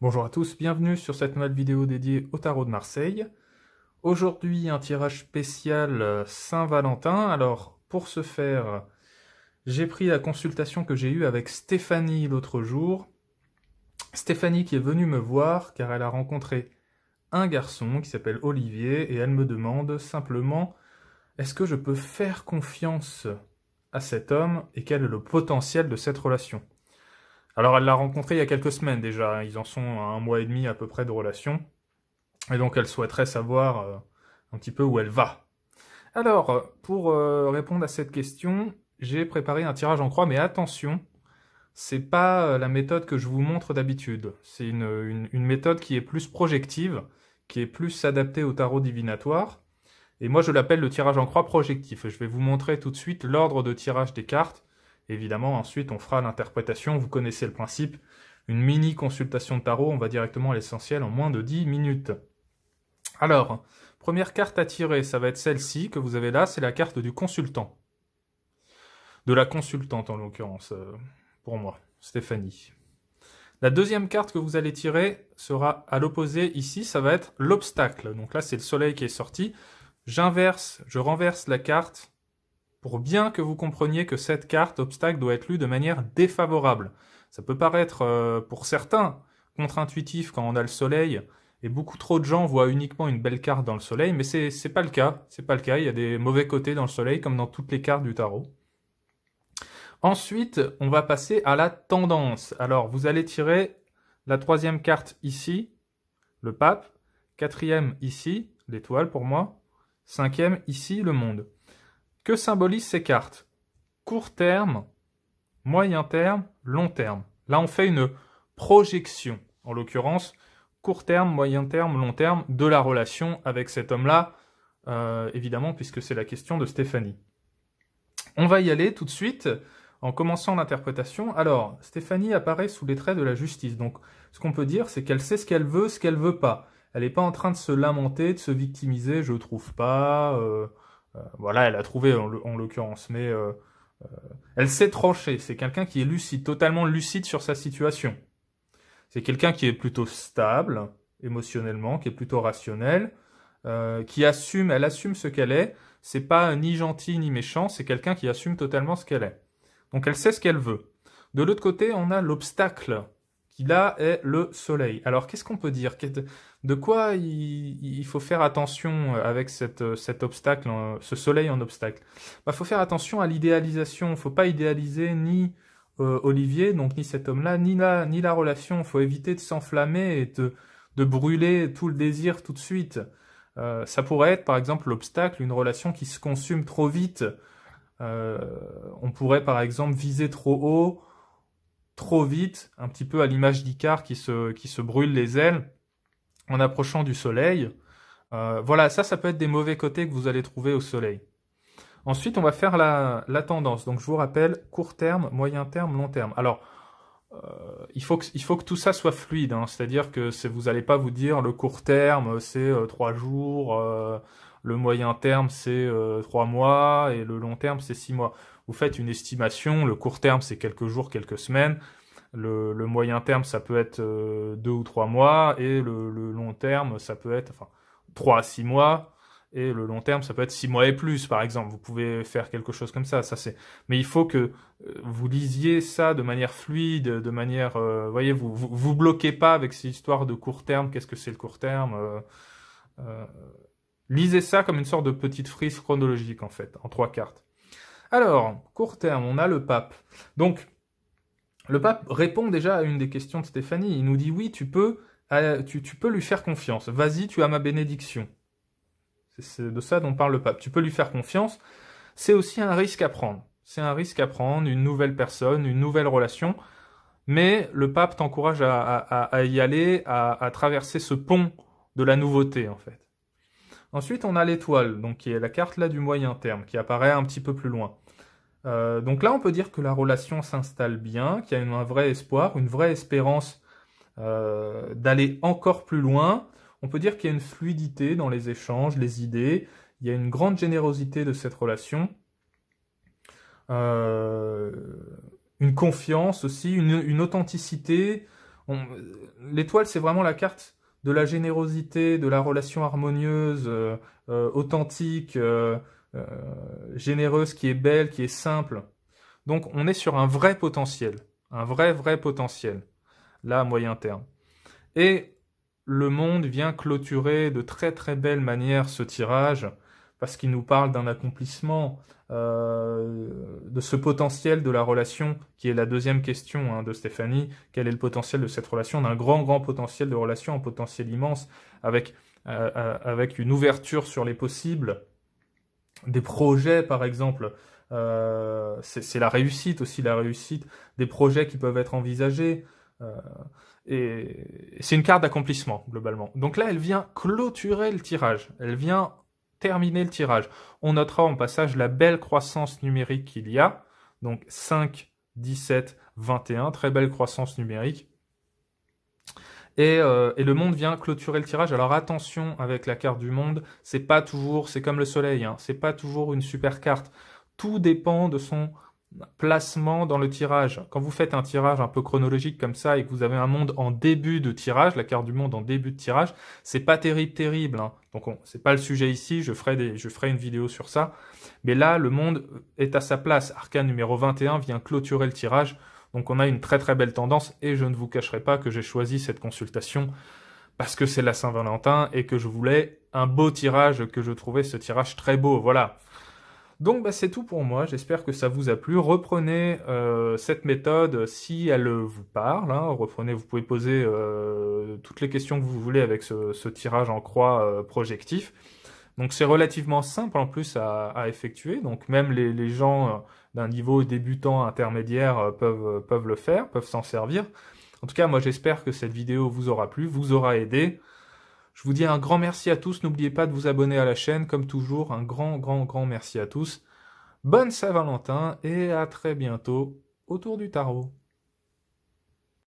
Bonjour à tous, bienvenue sur cette nouvelle vidéo dédiée au tarot de Marseille. Aujourd'hui, un tirage spécial Saint-Valentin. Alors, pour ce faire, j'ai pris la consultation que j'ai eue avec Stéphanie l'autre jour. Stéphanie qui est venue me voir car elle a rencontré un garçon qui s'appelle Olivier et elle me demande simplement est-ce que je peux faire confiance à cet homme et quel est le potentiel de cette relation. Alors elle l'a rencontré il y a quelques semaines déjà, ils en sont à 1 mois et demi à peu près de relation, et donc elle souhaiterait savoir un petit peu où elle va. Alors, pour répondre à cette question, j'ai préparé un tirage en croix, mais attention, c'est pas la méthode que je vous montre d'habitude, c'est une méthode qui est plus projective, qui est plus adaptée au tarot divinatoire, et moi je l'appelle le tirage en croix projectif, et je vais vous montrer tout de suite l'ordre de tirage des cartes. Évidemment, ensuite, on fera l'interprétation, vous connaissez le principe. Une mini consultation de tarot, on va directement à l'essentiel en moins de 10 minutes. Alors, première carte à tirer, ça va être celle-ci que vous avez là, c'est la carte du consultant. De la consultante en l'occurrence, pour moi, Stéphanie. La deuxième carte que vous allez tirer sera à l'opposé ici, ça va être l'obstacle. Donc là, c'est le soleil qui est sorti. Je renverse la carte pour bien que vous compreniez que cette carte obstacle doit être lue de manière défavorable. Ça peut paraître, pour certains, contre-intuitif quand on a le soleil, et beaucoup trop de gens voient uniquement une belle carte dans le soleil, mais c'est pas le cas. C'est pas le cas, il y a des mauvais côtés dans le soleil, comme dans toutes les cartes du tarot. Ensuite, on va passer à la tendance. Alors, vous allez tirer la troisième carte ici, le pape, quatrième ici, l'étoile pour moi, cinquième ici, le monde. Que symbolisent ces cartes? Court terme, moyen terme, long terme. Là, on fait une projection, en l'occurrence, court terme, moyen terme, long terme, de la relation avec cet homme-là, évidemment, puisque c'est la question de Stéphanie. On va y aller tout de suite, en commençant l'interprétation. Alors, Stéphanie apparaît sous les traits de la justice. Donc, ce qu'on peut dire, c'est qu'elle sait ce qu'elle veut pas. Elle n'est pas en train de se lamenter, de se victimiser, je trouve pas... voilà, elle a trouvé en l'occurrence, mais elle sait trancher. C'est quelqu'un qui est lucide, totalement lucide sur sa situation. C'est quelqu'un qui est plutôt stable émotionnellement, qui est plutôt rationnel, qui assume, elle assume ce qu'elle est. C'est pas ni gentil ni méchant, c'est quelqu'un qui assume totalement ce qu'elle est. Donc elle sait ce qu'elle veut. De l'autre côté, on a l'obstacle, qui là est le soleil. Alors qu'est-ce qu'on peut dire? De quoi il faut faire attention avec cet obstacle, ce soleil en obstacle? Il faut faire attention à l'idéalisation. Il ne faut pas idéaliser ni Olivier, donc ni cet homme-là, ni la relation. Il faut éviter de s'enflammer et de brûler tout le désir tout de suite. Ça pourrait être par exemple l'obstacle, une relation qui se consume trop vite. On pourrait par exemple viser trop haut, trop vite, un petit peu à l'image d'Icare qui se brûle les ailes en approchant du soleil. Voilà, ça peut être des mauvais côtés que vous allez trouver au soleil. Ensuite, on va faire la tendance. Donc, je vous rappelle, court terme, moyen terme, long terme. Alors, il faut que tout ça soit fluide, hein. C'est-à-dire que vous n'allez pas vous dire le court terme, c'est 3 jours, le moyen terme, c'est 3 mois, et le long terme, c'est 6 mois. Vous faites une estimation, le court terme, c'est quelques jours, quelques semaines, le moyen terme, ça peut être 2 ou 3 mois, et le long terme, ça peut être 3 à 6 mois, et le long terme, ça peut être 6 mois et plus, par exemple. Vous pouvez faire quelque chose comme ça. Mais il faut que vous lisiez ça de manière fluide, de manière... voyez, vous bloquez pas avec ces histoires de court terme. Qu'est-ce que c'est le court terme? Lisez ça comme une sorte de petite frise chronologique, en fait, en 3 cartes. Alors, court terme, on a le pape. Donc, le pape répond déjà à une des questions de Stéphanie. Il nous dit, oui, tu peux lui faire confiance. Vas-y, tu as ma bénédiction. C'est de ça dont parle le pape. Tu peux lui faire confiance. C'est aussi un risque à prendre. C'est un risque à prendre, une nouvelle personne, une nouvelle relation. Mais le pape t'encourage à y aller, à traverser ce pont de la nouveauté, en fait. Ensuite, on a l'étoile, donc qui est la carte là du moyen terme, qui apparaît un petit peu plus loin. Donc là, on peut dire que la relation s'installe bien, qu'il y a un vrai espoir, une vraie espérance d'aller encore plus loin. On peut dire qu'il y a une fluidité dans les échanges, les idées. Il y a une grande générosité de cette relation. Une confiance aussi, une authenticité. L'étoile, c'est vraiment la carte de la générosité, de la relation harmonieuse, authentique, généreuse, qui est belle, qui est simple. Donc on est sur un vrai potentiel, un vrai potentiel, là à moyen terme. Et le monde vient clôturer de très belle manière ce tirage, parce qu'il nous parle d'un accomplissement, de ce potentiel de la relation, qui est la deuxième question de Stéphanie. Quel est le potentiel de cette relation? On a un grand potentiel de relation, un potentiel immense, avec une ouverture sur les possibles, des projets par exemple. C'est la réussite aussi, la réussite des projets qui peuvent être envisagés. Et c'est une carte d'accomplissement, globalement. Donc là, elle vient clôturer le tirage. Elle vient terminer le tirage. On notera en passage la belle croissance numérique qu'il y a. Donc 5, 17, 21. Très belle croissance numérique. Et le monde vient clôturer le tirage. Alors attention avec la carte du monde. C'est pas toujours, c'est comme le soleil, c'est pas toujours une super carte. Tout dépend de son placement dans le tirage. Quand vous faites un tirage un peu chronologique comme ça et que vous avez un monde en début de tirage, la carte du monde en début de tirage, c'est pas terrible. Donc c'est pas le sujet ici, je ferai une vidéo sur ça. Mais là, le monde est à sa place. Arcane numéro 21 vient clôturer le tirage. Donc on a une très belle tendance et je ne vous cacherai pas que j'ai choisi cette consultation parce que c'est la Saint-Valentin et que je voulais un beau tirage, que je trouvais ce tirage très beau. Voilà. Donc c'est tout pour moi, j'espère que ça vous a plu. Reprenez cette méthode si elle vous parle. Reprenez, vous pouvez poser toutes les questions que vous voulez avec ce tirage en croix projectif. Donc c'est relativement simple en plus à effectuer. Donc même les gens d'un niveau débutant intermédiaire peuvent le faire, peuvent s'en servir. En tout cas, moi j'espère que cette vidéo vous aura plu, vous aura aidé. Je vous dis un grand merci à tous. N'oubliez pas de vous abonner à la chaîne. Comme toujours, un grand merci à tous. Bonne Saint-Valentin et à très bientôt autour du tarot.